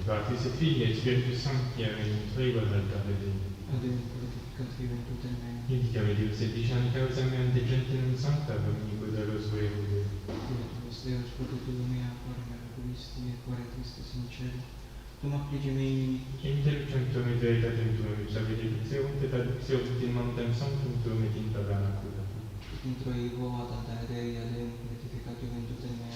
Patris et Filii et Spiritus Sancti, amen. Prego ad altare Dei. Adem glorificat vivent ut in me. Indicare Deus et diciani causa mea ante gentem sancta, omnique delos rerude. Beatus Deus, proteculum mea, quare miraculisti et quare tristis in cielo. Tum affligi mei inimicus. Intelligentum et veritatem tuum, sapere dixerunt et adixerunt in montem sanctum tuum et in tabernacula. Intro ego ad altare Dei, adem glorificat vivent ut in me.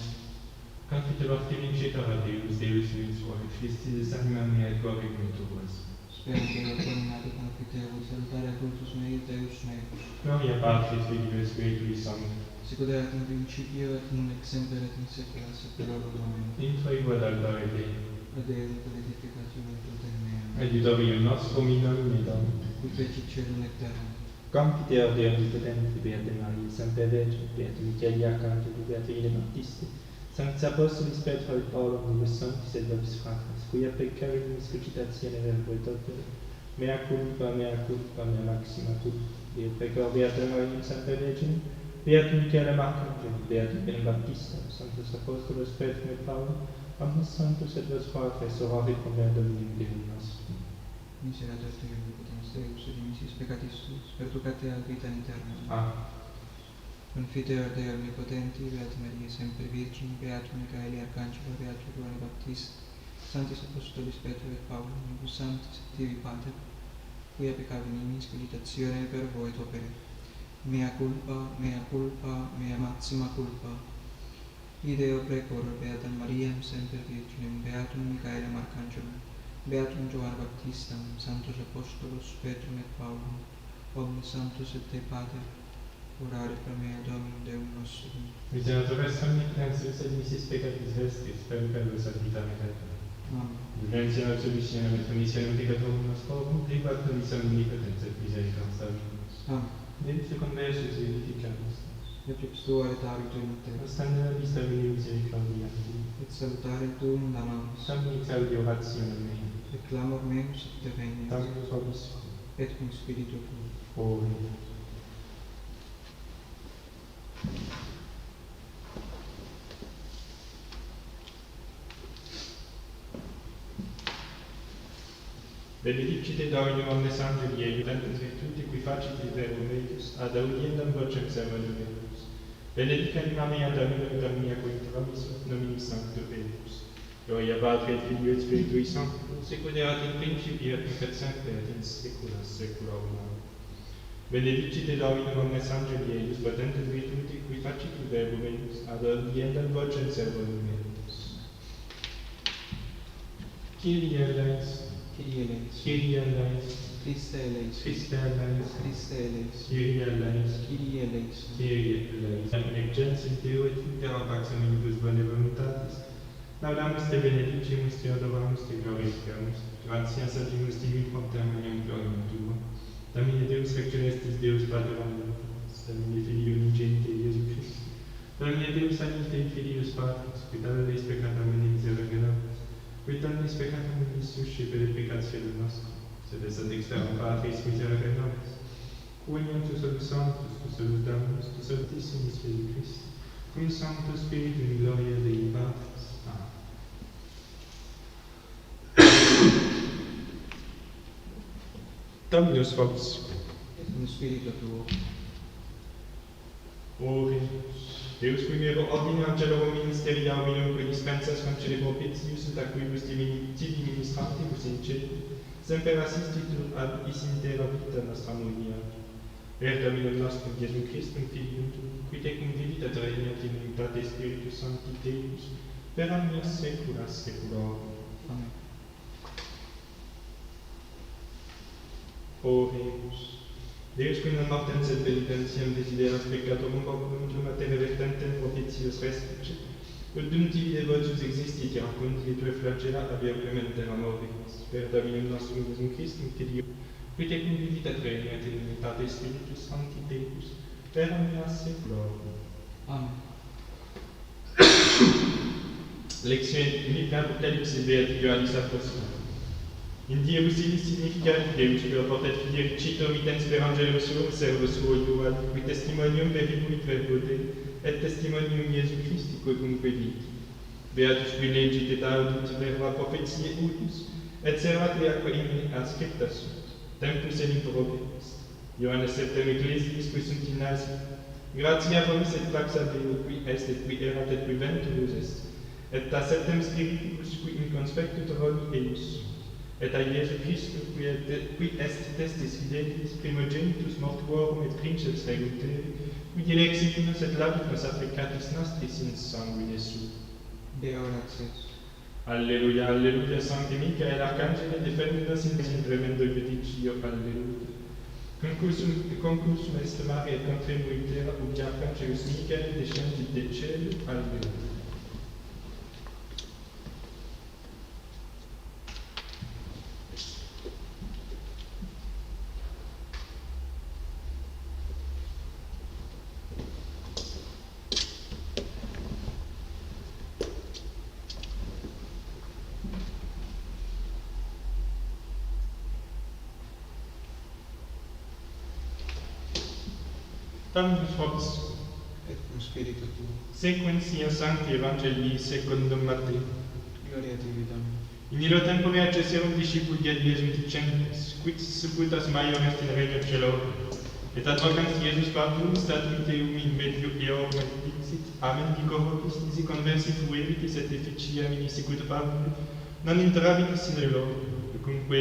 Confite lofti vincitore Deus, Deus suo, et Christis anima mea et gloriam tuus. Spera Deo coronati confitevus, salutare cultus mei Deus meus. Gloria Patris, Filii et Spiritui Sancti. Sicut erat in principio et nunc et semper et in saecula saeculorum. Amen. Intro ego ad altare Dei. Adem glorificat vivent ut in me. Aiutorium nostrum in nomine Domini. Qui fecit caelum et terram. Confiteor Deo omnipotente, Beata Maria, Sancta Vergine, Beata Michaeli Arcangelo, Beata Ine Baptiste, Sanctis Apostolis Petro et Paolo, omnibus sanctis et nobis fratres, quia peccarimus cogitatione verbo et opere, mea culpa, mea maxima culpa. Deo precor Beata Maria, Sancta Vergine, Beata Michaeli Arcangelo, Beata Ine Baptiste, Sanctus Apostolos Petro et Paolo, omnis sanctus et vos fratres, orare pro mea Dominum Deum nostrum. Miserator Tui, omnipotens Deus, et dimissis peccatis tuus, perducate ad vita aeterna. Amen. Confiteor Dei omnipotenti, Beata Maria, semper Virgine, Beatum Michaeli Arcangelo, Beatum Ioanne Baptiste, Sanctis Apostolis Petro et Paolo, omnibus sanctis et Tibi Pater, quia peccavit nimis cogitatione verbo et opere. Mea culpa, mea maxima culpa. Ideo precor Beatam Mariam, semper Virginem, Beatum Michaelem Arcangelum, Beatum Ioanne Baptistam, Sanctos Apostolos Petrum et Paulum, omnes sanctos et Te Pater, orare pro mea Dominum Deum nostrum. Miseratores omnipotens et missis peccatis vestris, perpetuus ad vitam aeterna. Amen. Dimension absolutionem et remissionem peccatorum nostrorum, privat nobis omnipotens et misericordias Dominus. Amen. Venite conversus vivificamus. Et ipstua et habito in te, Ostende nobis Domini misericordiam. et salutare tuum lamamus, Domini exaudi orationem mei. et clamor meus et te venies, Dominus vobis. et cum spiritu tuo. Amen. Benedicite Dominum omnes angeli eiudentis virtuti qui facit verbum eius ad audiendam vocem servum eius. Benedica anima mea Dominum Domini qui intromissus nominis Sancto Petrus. Gloria Patri et Filii et Spiritui Sancti, sicut erat in principio et nunc et semper et in saecula saeculorum. Amen. Benedicite Dominum omnes angeli eius potentis virtuti qui facit verbum eius ad audiendam vocem servum eius. Kyrie eleis. Kyrie eleis, Kyrie eleis, Christe eleis, Christe eleis, Christe eleis, Kyrie eleis, Kyrie eleis. Kyrie eleis. Nec gens in Deo et intera pax omnibus bone voluntatis. Laudamus te benedicimus, te adoramus, te glorificamus. Gratias adimus tibi propter meam gloriam tuum. Domine Deus rec celestis, Deus Pater omnipotens, Domine Filii unigenite Iesu Christi. Domine Deus Sancte Filius Patris, qui taleis peccatam miserere nobis. Quid omnis peccatum mundi suscipere et peccatione nostrum, sed es ad exterum Patris miserere nobis. Uniam tu solus sanctus, tu solus Dominus, tu Sanctissimus Iesu Christi, cum Sancto Spiritu in gloria Dei Patris. Amen. Dominus vobis. Et cum spiritu tuo. Oremus. Deus primero ordine angelorum ministeriarum qui dispensas concede propitius et aquibus tibi ministrantibus in celi, semper assistitur ad is intera vita nostra monia. Per Dominum nostrum Iesum Christum Filium tuum, qui tecum vivit et regnat in unitate Spiritus Sancti Deus, per omnia saecula saeculorum. Amen. Oremus. Deus qui non mortem sed penitentiam desideras peccatorum oculum matere vertentem propitius respice, ut dum tibi devotius existit raconti tue flagella abia clementem amoris, per Dominum nostrum Iesum Christum Filium, qui tecum vivit et regnat in unitate Spiritus Sancti Deus, per omnia saeculorum. Amen. Lectio in Apocalypse Beati Ioannis Apostol. In Diebus ilis significat Deus per portet fidericito mitens per Angelo suo, servo suo Ioann, qui testimonium veribuit verbo Dei, et testimonium Iesu Christi quocumque viti. Beatus qui legit et audit verba profetiae udis, et servate aqua in ascripta sunt, tempus et improbis. Ioannes septem ecclesiis qui sunt in nasi, gratia vobis et pax ad Deo qui est et qui erat et qui venturus est, et a septem Spiritus qui in conspectu roli eius sunt, et a Iesu Christus qui est testis fidelis primogenitus mortuorum et princeps reguteri, qui dileximus et labimus affricatis nostris in sanguine sui. Deo gratias. Alleluia, alleluia, Sancti Michael, Archangel, defendemus in tremendo judicio, alleluia. Concursum est mare et contribuit terra, ubi Archangelus Michael descendit de cielo, alleluia. Dominus vobiscum, Et cum spiritu tuo. sequentia Sancti Evangelii secundum Matthäum. Gloria tibi, Domine. In illo tempore accesserunt discipuli ad Iesum dicentes, quid sepultas maior est in regno celorum, et advocans Iesus Pavlum statuit eum in medio eorum et dixit, amen dico vobis, nisi conversi fueritis et efficia mini sicut Pavlum, non interabitis in elorum, cumque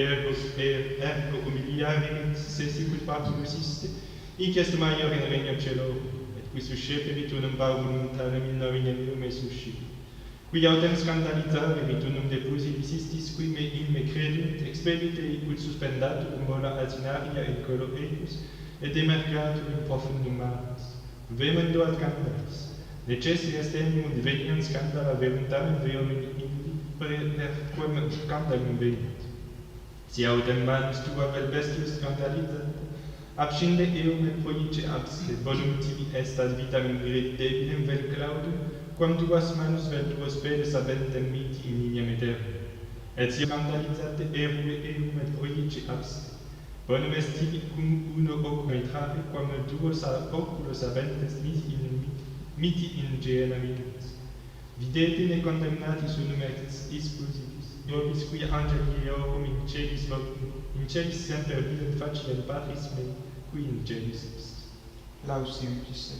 ergo humiliaverit, se sicut Pavlus iste, hic est maior in regno celorum, et qui susceperit unum Pavlum tanem in nomine meum e suscipit. Qui autem scandalizare unum deposibus istis qui in me credunt, expedite icut suspendatur mola asinaria in colo eius, et demercatur in profundum maris. Vemendo ad scandalis. Necessi est enim diveniam scandala verum tamen verum in perquem scandalum venit. Si autem manus tua vel bestius scandalizant, abscinde eum et proice absque, bonum tibi est ad vitam irredidebilem vel claudum, quam tuas manus vel tuos pedes abentem miti in lineam aeternam. Et si scandalizate eum et proice absque, bonum est tibi cum uno ocum entrare, quam tuos oculos abentes miti in gehenna minus. Videte ne condemnatis unum ex exclusibus, vobis qui angeli eorum in celis semper vident faciem Patris mei, qui in celis est. Laus tibi, Christe.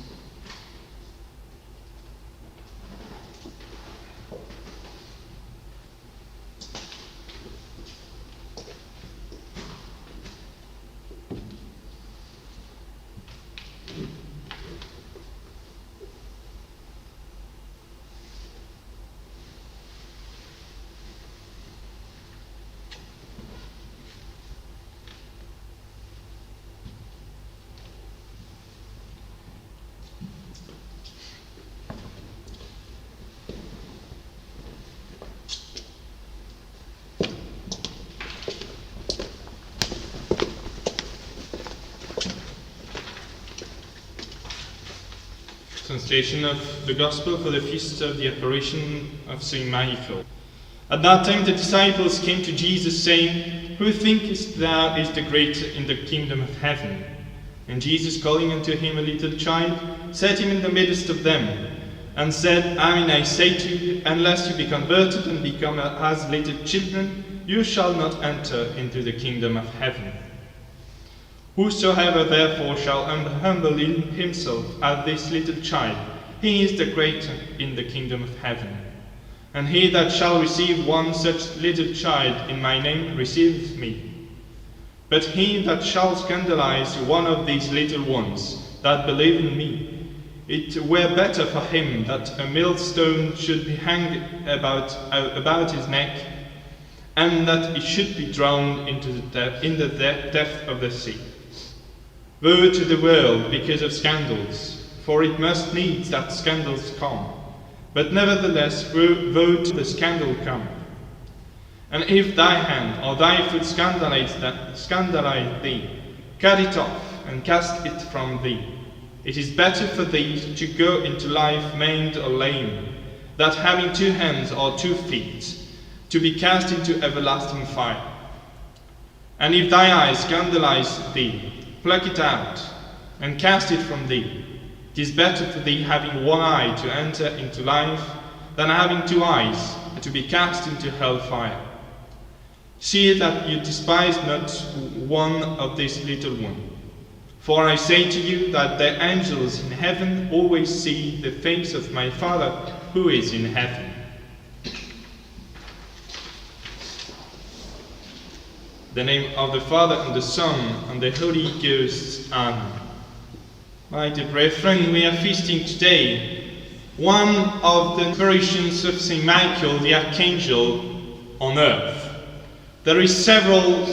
Translation of the Gospel for the feast of the Apparition of St. Michael. At that time the disciples came to Jesus, saying, Who thinkest thou is the greater in the kingdom of heaven? And Jesus, calling unto him a little child, set him in the midst of them, and said, Amen, I say to you, unless you be converted and become as little children, you shall not enter into the kingdom of heaven. Whosoever therefore shall humble himself as this little child, he is the greater in the kingdom of heaven. And he that shall receive one such little child in my name receiveth me. But he that shall scandalize one of these little ones that believe in me, it were better for him that a millstone should be hanged about his neck, and that he should be drowned in the depth of the sea. Woe to the world because of scandals, for it must needs that scandals come. But nevertheless, woe to the scandal come. And if thy hand or thy foot scandalize thee, cut it off and cast it from thee. It is better for thee to go into life maimed or lame, than having 2 hands or 2 feet, to be cast into everlasting fire. And if thy eye scandalize thee, pluck it out, and cast it from thee. It is better for thee having 1 eye to enter into life, than having 2 eyes, and to be cast into hellfire. See that you despise not one of these little ones. For I say to you that the angels in heaven always see the face of my Father who is in heaven. In the name of the Father, and the Son, and the Holy Ghost. Amen. My dear brethren, we are feasting today one of the apparitions of St. Michael the Archangel on earth. There is several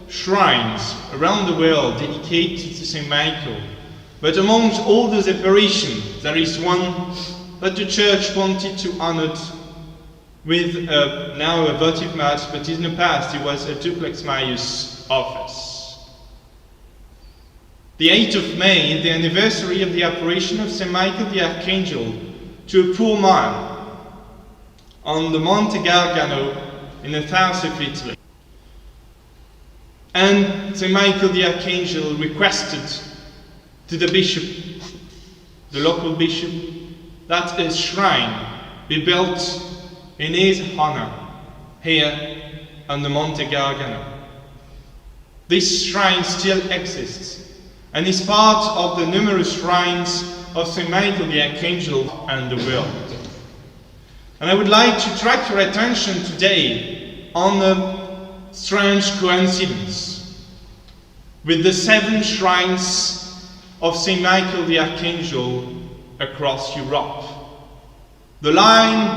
shrines around the world dedicated to St. Michael, but amongst all those apparitions, there is one that the Church wanted to honor with now a votive mass, but in the past it was a duplex Maius office. The 8th of May is the anniversary of the apparition of St. Michael the Archangel to a poor man on the Monte Gargano in the south of Italy. And St. Michael the Archangel requested to the bishop, the local bishop, that a shrine be built in his honor here on the Monte Gargano. This shrine still exists and is part of the numerous shrines of St. Michael the Archangel and the world. And I would like to attract your attention today on a strange coincidence with the 7 shrines of St. Michael the Archangel across Europe. The line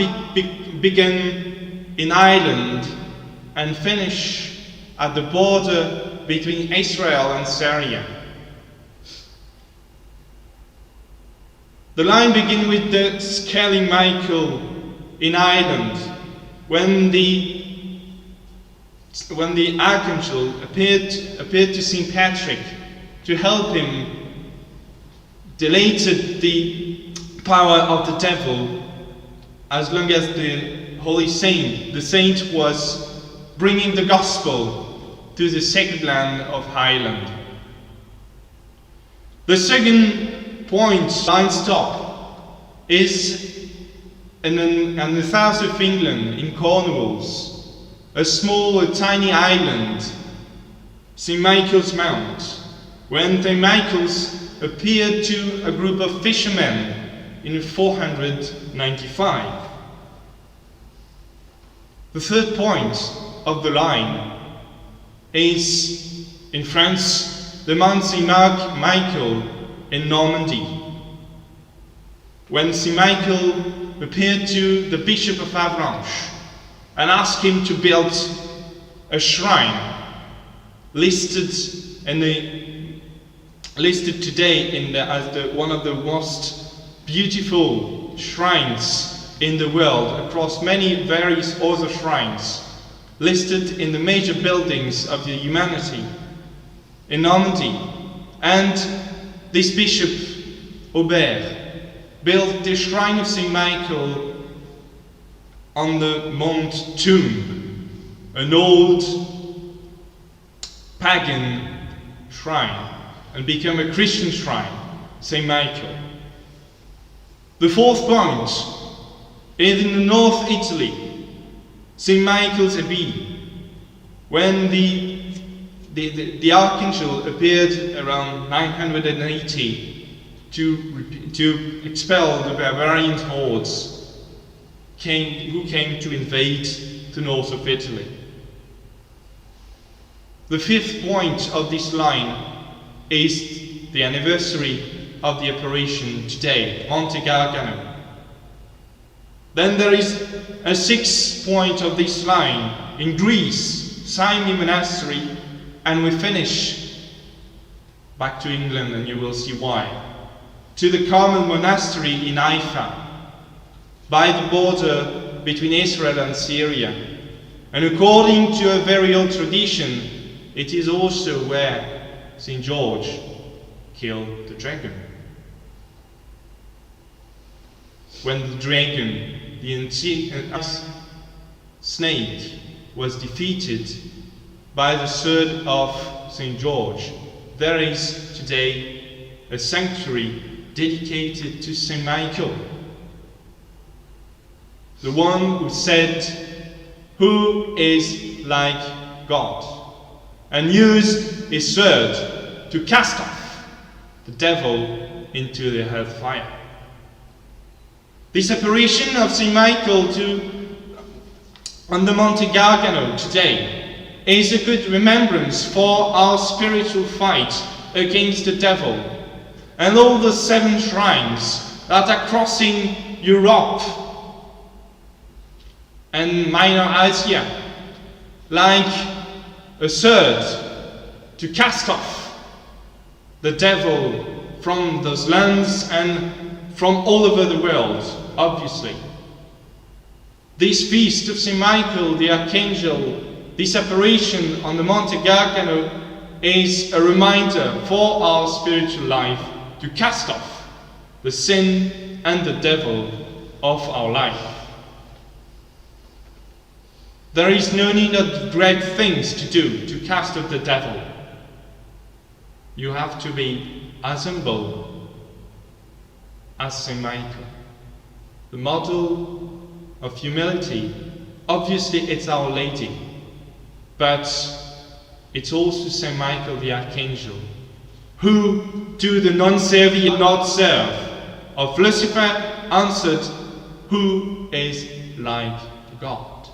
began in Ireland and finished at the border between Israel and Syria. The line began with the scaling Michael in Ireland when the Archangel appeared to St. Patrick to help him delated the power of the devil, as long as the holy saint, the saint was bringing the gospel to the sacred land of Ireland. The second point, line stop, is in the south of England, in Cornwall, a small, a tiny island, St. Michael's Mount, when St. Michael's appeared to a group of fishermen in 495. The third point of the line is in France, the Mount St. Michael in Normandy, when St. Michael appeared to the Bishop of Avranches and asked him to build a shrine listed today as one of the most beautiful shrines in the world, across many various other shrines listed in the major buildings of the humanity in Normandy. And this Bishop Aubert built the shrine of St. Michael on the Mont Tomb, an old pagan shrine, and became a Christian shrine, St. Michael. The fourth point is in the North Italy, St. Michael's Abbey, when the Archangel appeared around 980 to expel the barbarian hordes who came to invade the north of Italy. The fifth point of this line is the anniversary of the apparition today, Monte Gargano. Then there is a sixth point of this line in Greece, Symi Monastery, and we finish back to England, and you will see why, to the Carmel Monastery in Haifa, by the border between Israel and Syria. And according to a very old tradition, it is also where St. George killed the dragon. When the dragon, the snake, was defeated by the sword of St. George, there is today a sanctuary dedicated to St. Michael. the one who said, "Who is like God?" and used his sword to cast off the devil into the hellfire. This apparition of St. Michael on the Monte Gargano today is a good remembrance for our spiritual fight against the devil and all the 7 shrines that are crossing Europe and Minor Asia like a sword to cast off the devil from those lands and from all over the world, obviously. This feast of St. Michael the Archangel, this apparition on the Monte Gargano, is a reminder for our spiritual life to cast off the sin and the devil of our life. There is no need of great things to do to cast off the devil. You have to be as humble as St. Michael. The model of humility, obviously it's Our Lady, but it's also St. Michael the Archangel, who to the non-serving not serve of Lucifer answered, "Who is like God?"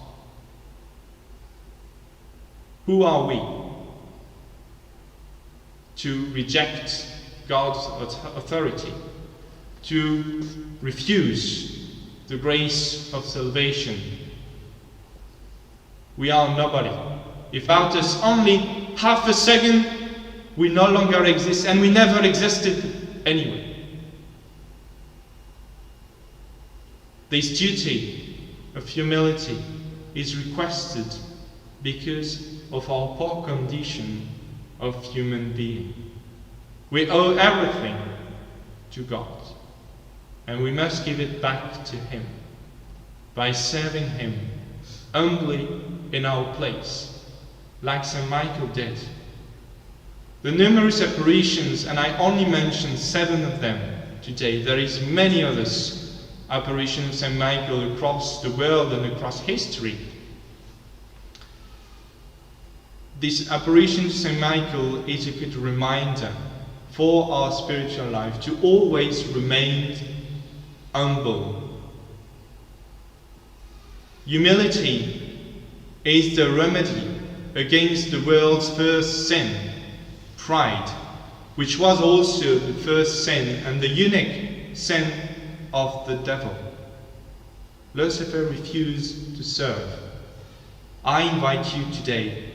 Who are we to reject God's authority, to refuse the grace of salvation? We are nobody. If without us only half a second, we no longer exist, and we never existed anyway. This duty of humility is requested because of our poor condition of human being. We owe everything to God, and we must give it back to Him by serving Him humbly in our place, like St. Michael did. The numerous apparitions, and I only mentioned 7 of them today, there is many others, apparitions of St. Michael across the world and across history. This apparition of St. Michael is a good reminder for our spiritual life to always remain humble. Humility is the remedy against the world's first sin, pride, which was also the first sin and the unique sin of the devil. Lucifer refused to serve. I invite you today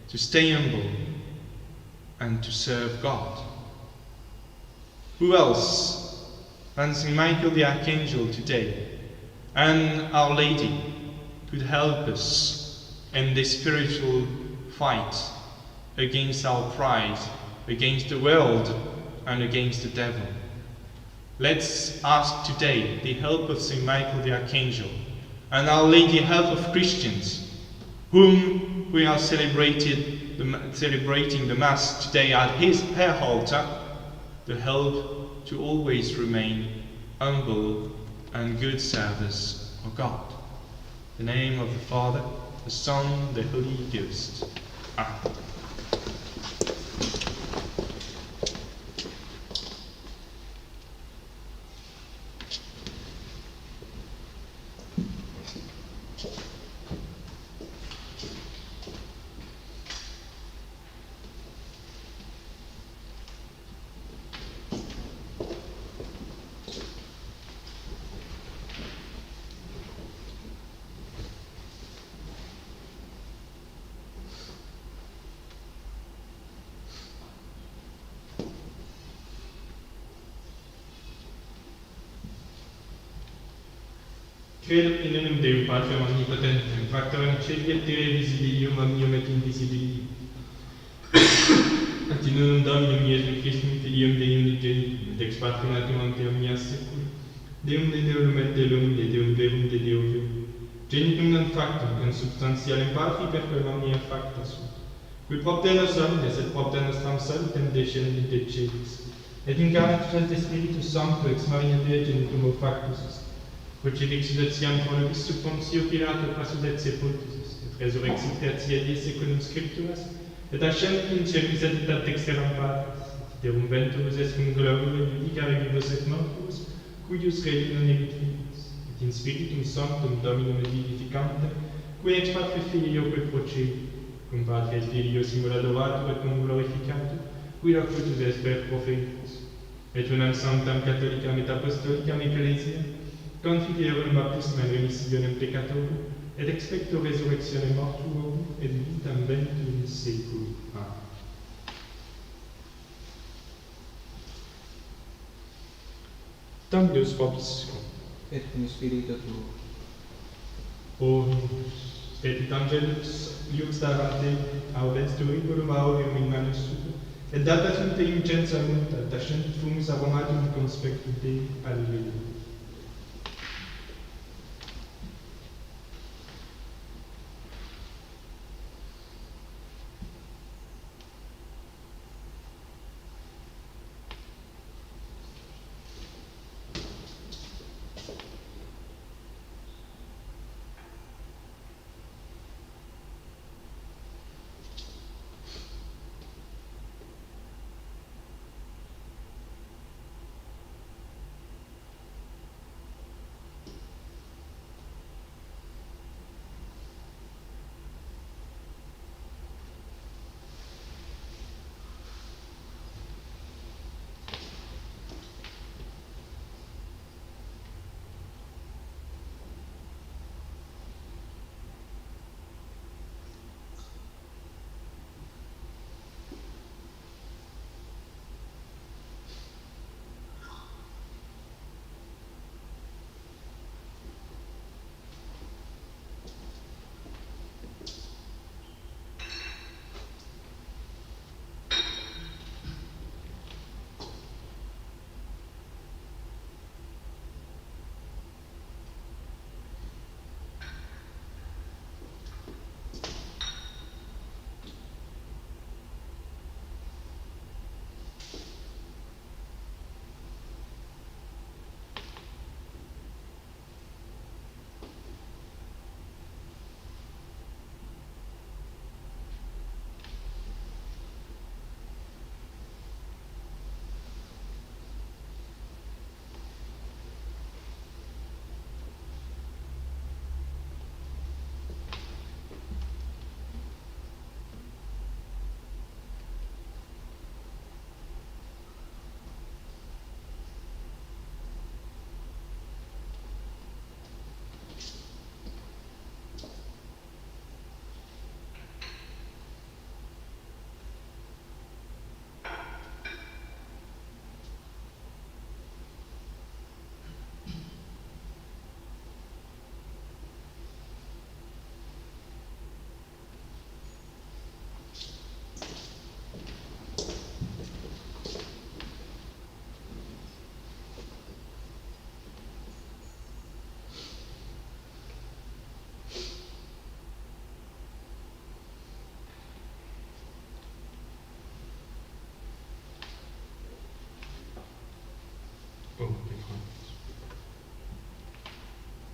to stay humble and to serve God. Who else than St. Michael the Archangel today and Our Lady could help us in this spiritual fight against our pride, against the world and against the devil? Let's ask today the help of St. Michael the Archangel and Our Lady, help of Christians, whom we are celebrating the Mass today at her altar, the help to always remain humble and good service of God. In the name of the Father, the Son, the Holy Ghost. Amen. Credo in nome Dei Patrem omnipotentem, factorem celi et terrae visibilium omnium et invisibilium. Et in unum Dominum Iesum Christum Filium Deum unigenitum, et ex Patronatum ante omnia saecula, Deum de Deum et Deum de Deum verum de Deo vium. Genitum non factum, consubstantialem Patri per quem omnia facta sunt. Qui propter nos omnes et propter nostram salutem descendit et celis. Et incarnatus est Spiritus Sancto ex Maria Dea genitum factus est. Crucifixus et siam pro nobis sub Pontio Pilato passus et sepultus, et resurrexit tertia die secundum scripturas, et ascendit in celis et ad dexteram Patris, et iterum venturus est cum gloria judicare vivos et mortuos, cuius rei non evit vivus, et in spiritum sanctum Dominum et vivificante, qui ex Patre Filioque procedi, cum Patre et Filio simul adoratur et cum glorificatur, qui locutus est per prophetus, et unam sanctam catholicam et apostolicam ecclesiam, confiterum baptismum et remissionem peccatorum, et expecto resurrectionem mortuorum, et vitam ventum in saeculi. Amen. Dominus vobiscum. Et cum spiritu tuo. Orus, et angelus iuxtarante, audens turriculum aureum in manus sua, et data sunt incensa munta, et ascendit fumus aromatum conspectum Dei. Alleluia.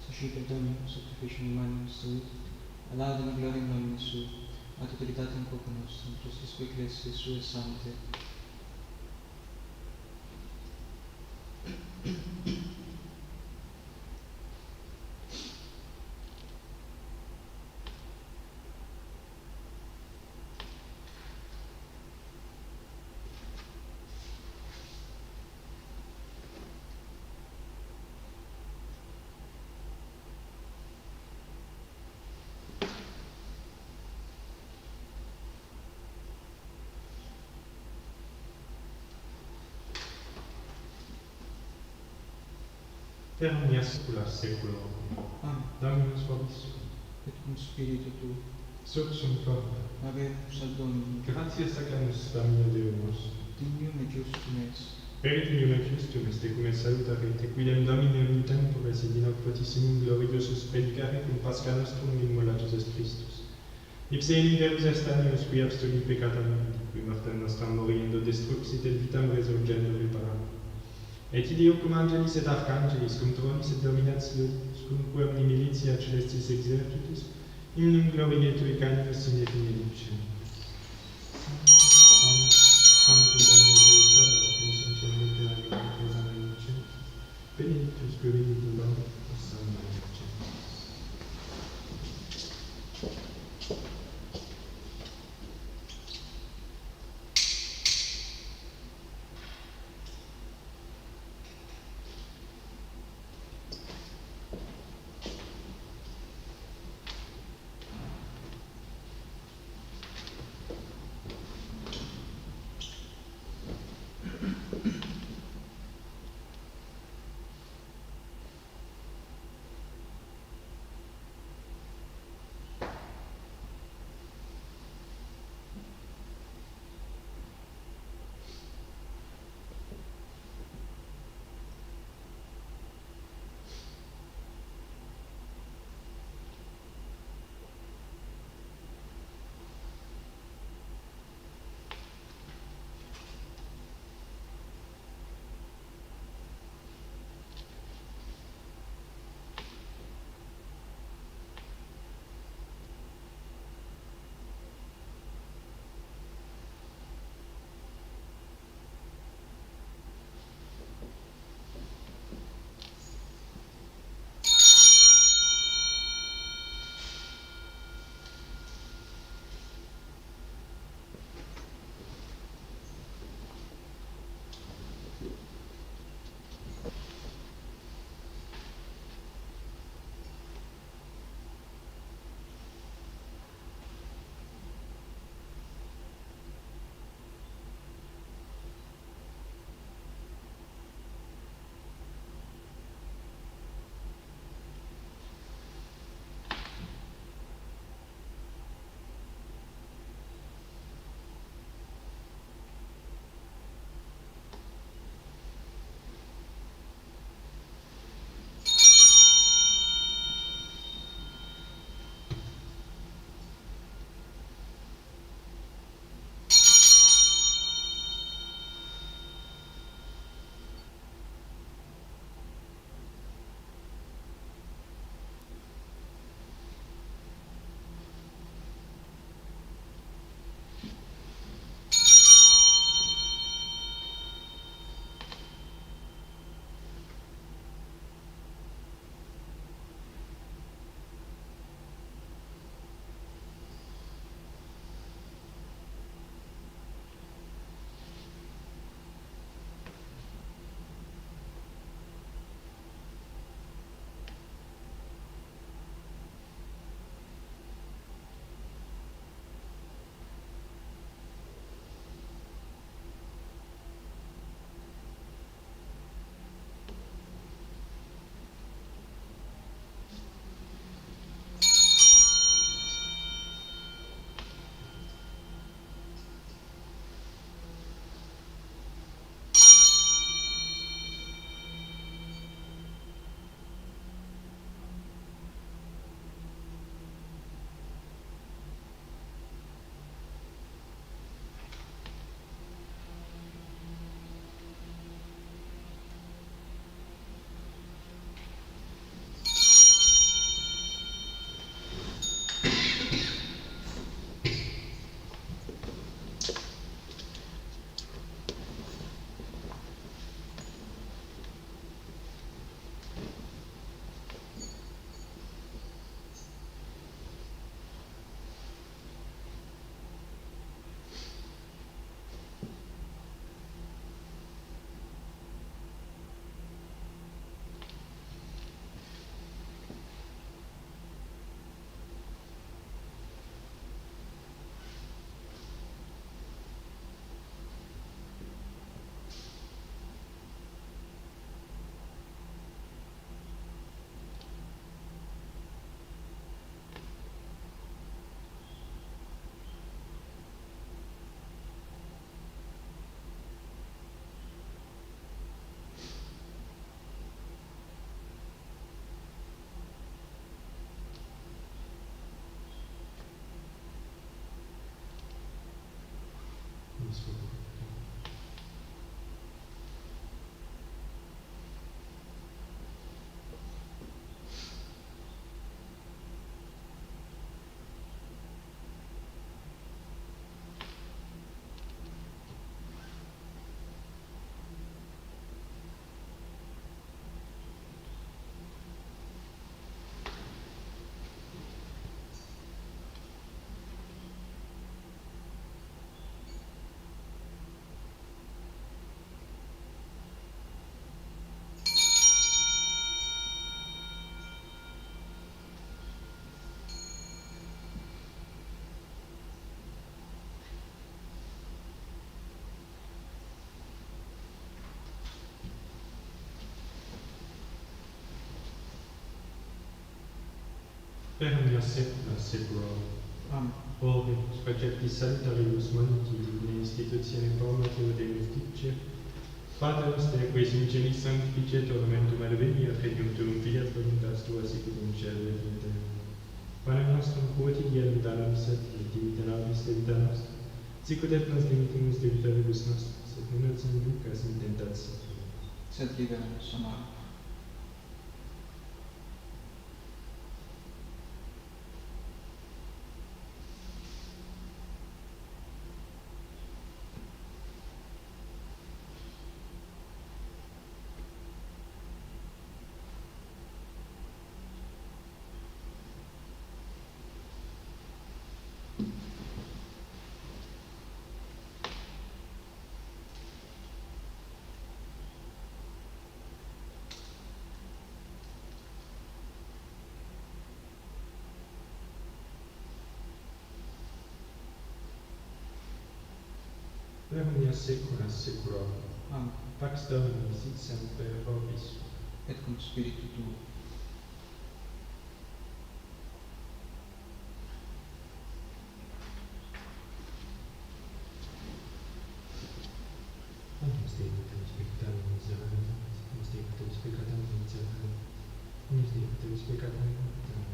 Suscita Dominus sacrificium humanum sui, alaudem et gloriam nomine sui, ad utilitatem quoque nostrum, Christus ecclesiae sue sancte. Per omnia saecula saeculorum. Amen. Dominus vobiscum. Et cum spiritu tuo. Sursum corda. Habemus ad Dominum. Gratias sacramus Domino Deus. Dignum et justum est. Peritium et justum est cum et salutare te quidem Domine in tempores et in hoc potissimum gloriosus predicare cum Pascha nostrum in immolatus est Christus. Ipse in verus est animus qui abstuli peccata mundi, qui mortem nostram moriendo destruxit et vitam resurgendo reparam. Et ilio cum angelis et arcangelis, cum tronis et dominationis, cum quem militia celestis exercitus, in num glorie tui canimus sine fine dicem. Sanctus Dominus Deus Sabaoth, in sanctum literae Ecclesiae dicem, benedictus Domini Dominitus Salvae dicem. per mia secula seculorum. Amen. Ove, specectis salutaribus moniti in institutione formatio Deus dice, Pater noster, quis in celis sanctificetur nomentum adveniat, regnum tuum fiat voluntas tua sicut in cielo et in terra. Panem nostrum quotidianum da nobis et dimite nobis debita nostra, sicut et nos dimitimus debitoribus nostris, et non nos inducas in tentationem, Sed libera nos a malo. per mia secula seculorum. Amen. Pax Domini sit semper vobis. Et cum spiritu tuo. Agnus Dei Patris peccatarum miserere, Agnus Dei Patris peccatarum miserere, Agnus Dei Patris peccatarum miserere.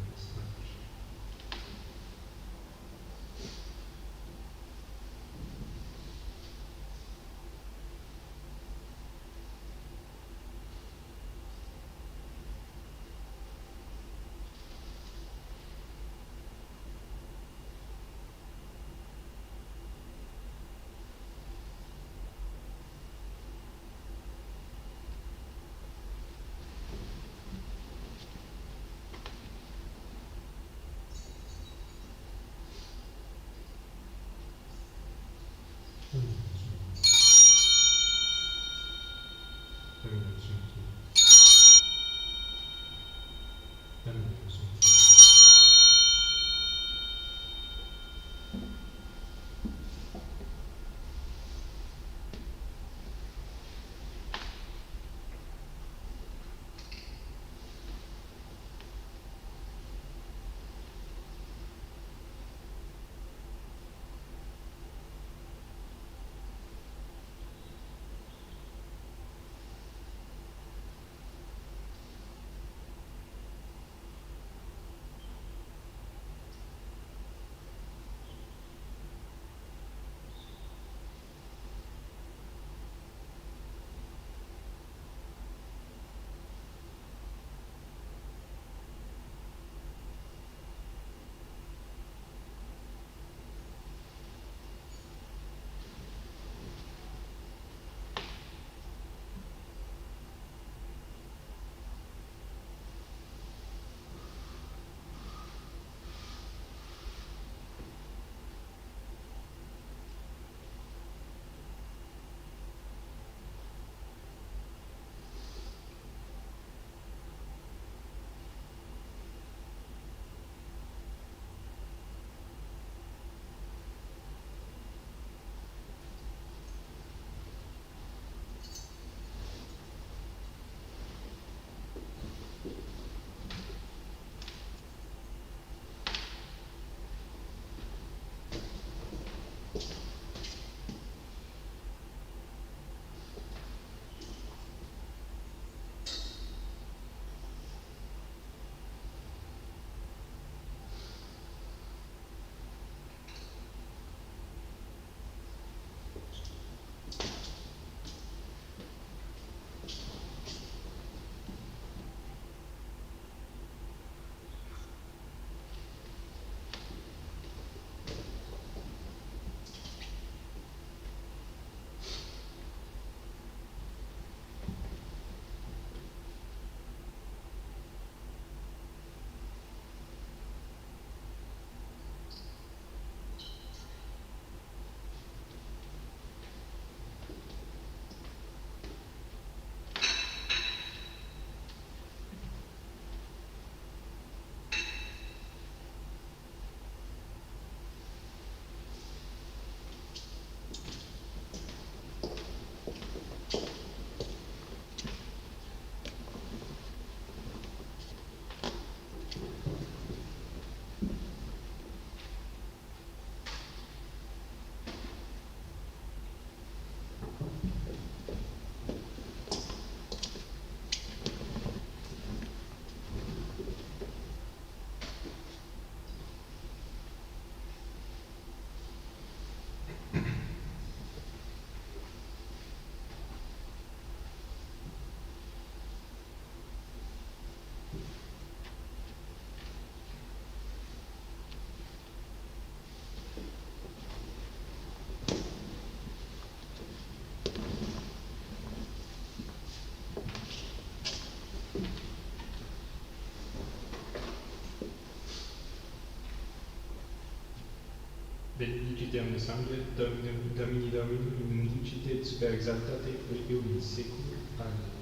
sempiterno sangue, Domini Domini, in dicite super exaltate, eo in seculum. Amen.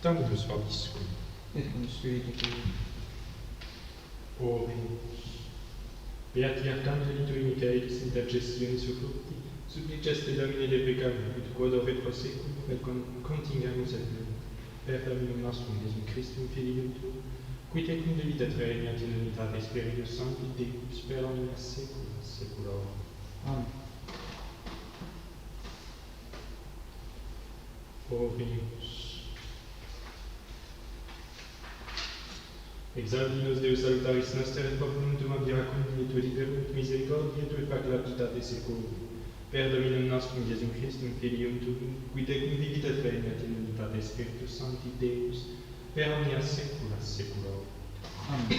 Dominus vobiscum. Et cum spiritu tuo. Oremus. Beati Archangeli tui Michaelis, intercessionis suffructi, suppliceste Domine de peccabili, ut quod oret pro seculum, et contingamus et non. Per Dominum nostrum, Iesum Christum, Filium tuum, qui tecum vitat regnat in unitate Spiritus Sancti, Deus, per omnia saecula saeculorum. Amen. Oremus. Exaudi nos Deus salutaris noster et populum tuum miracum et tue liberum et misericordiae tue fac lapidate seculum. Per Dominum nostrum Iesum Christum, Filium tuum, qui tecum vivit et regnat in unitate Spiritus Sancti Deus, per omnia saecula saeculorum. Amen.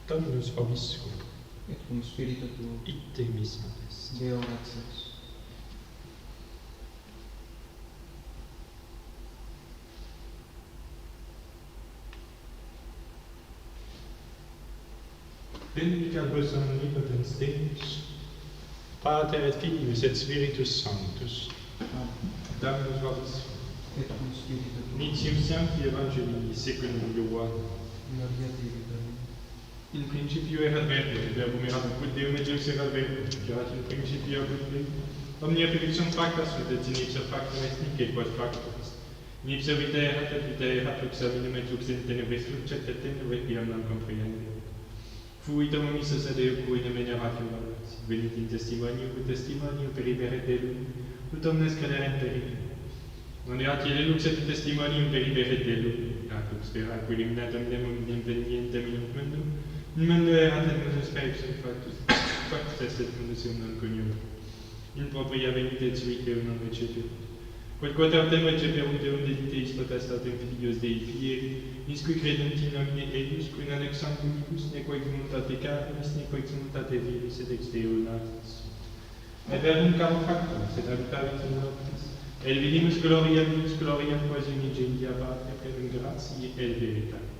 Dominus vobiscum. Et cum spiritu tuo. Ite missa est. Deo gratias. Benedicamus omnipotens Deus, Pater et Filius et Spiritus Sanctus. Amen. Dominus vobiscum. Et cum spiritu tuo. Nicium Sancti Evangelii secundum Ioannem. Gloria Dei Domine. In principio erat verbo, et verbum erat quod Deum et Deus erat verbo, erat in principio quod Deum. Omnia perfectium facta sunt, et in ipsa factum est nihil quod factum est. In ipsa vita erat, et vita erat, lux aminum et lux in tenebris lucet, et tenebris viam non comprehendere. Fuit omnissus ad eo cui nomen eratio valores, venit in testimonium peribere delum, ut omnes crederent peribere. Non erat iele lux et testimonium peribere delum, erat lux vera equiliminatum demum inveniem in mundum, in mundo erat et mundus peripsum factus est et mundus non coniunt. In propria venit et suit Deum non recepiunt. Quod quatertem receperunt Deum dediteis potestatem filios Dei fieri, nis qui credunt in nomine eius, qui non ex sanguibus, neque ex multate carnis, neque ex multate viris, et ex Deo natis. Et verbum caro factum, sed habitavit in nobis, et vidimus gloriam quasi unigentia Patria, per gratiae et veritatis.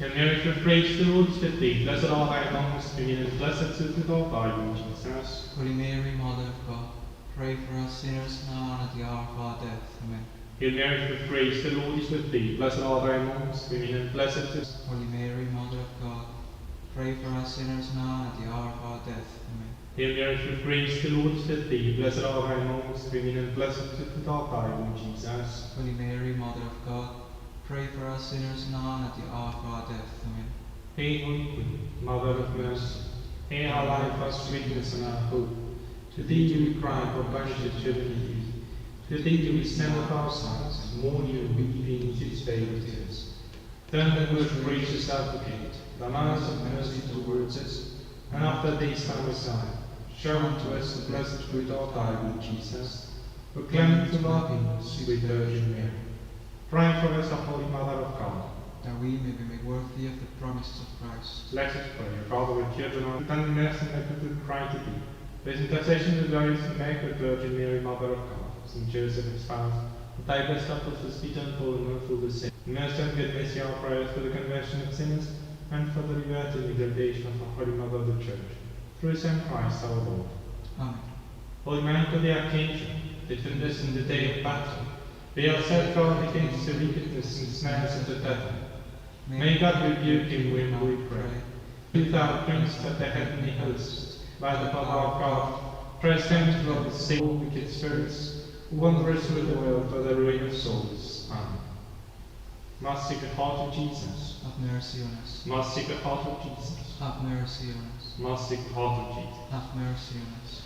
Hail Mary, full of grace, the Lord is with thee. Blessed art thou among women, and blessed is the fruit of thy womb, Jesus. Holy Mary, Mother of God, pray for us sinners now and at the hour of our death. Amen. Hail Mary, full of grace, the Lord is with thee. Blessed art thou among women, and blessed is... Holy Mary, Mother of God, pray for us sinners now and at the hour of our death. Amen. Hail Mary, full of grace, the Lord is with thee. Blessed art thou among women, and blessed is the fruit of thy womb, Jesus. Holy Mary, Mother of God, pray for us sinners now and at the hour of our death. Amen. Hail, Holy Queen, Mother of mercy, hail our life, our sweetness, and our hope. To thee do we cry, for banished children of Eve. To thee do we send up our sighs, mourning and weeping in its veiled tears. Turn then, most gracious Advocate, thine eyes of mercy towards us, and after this our Messiah, show unto us the blessed fruit of thy womb, Jesus. Proclaim to our kingdom, sweet Virgin Mary. Pray for us, our Holy Mother of God, that we may be made worthy of the promises of Christ. let us pray. Father and children, our and mercy and good cry to thee. With intercession of the glorious and Immaculate Virgin Mary, Mother of God, Saint Joseph, his spouse, and thy blessed apostles Peter and Paul, and all through the saints. In mercy and goodness, hear our prayers for the conversion of sinners, and for the liberty and exaltation of our Holy Mother of the Church, through Saint Christ our Lord. Amen. Holy Michael the Archangel, defend us in the day of battle. Be our safeguard against the wickedness and snares of the devil. May God rebuke him, we pray. With our prince of the heavenly host, by the power of God, press them to love the same all wicked spirits, who wander through the world for the ruin of souls. Amen. Most Sacred Heart of Jesus, Have mercy on us. Most Sacred Heart of Jesus, Have mercy on us. Most Sacred Heart of Jesus. Have mercy on us.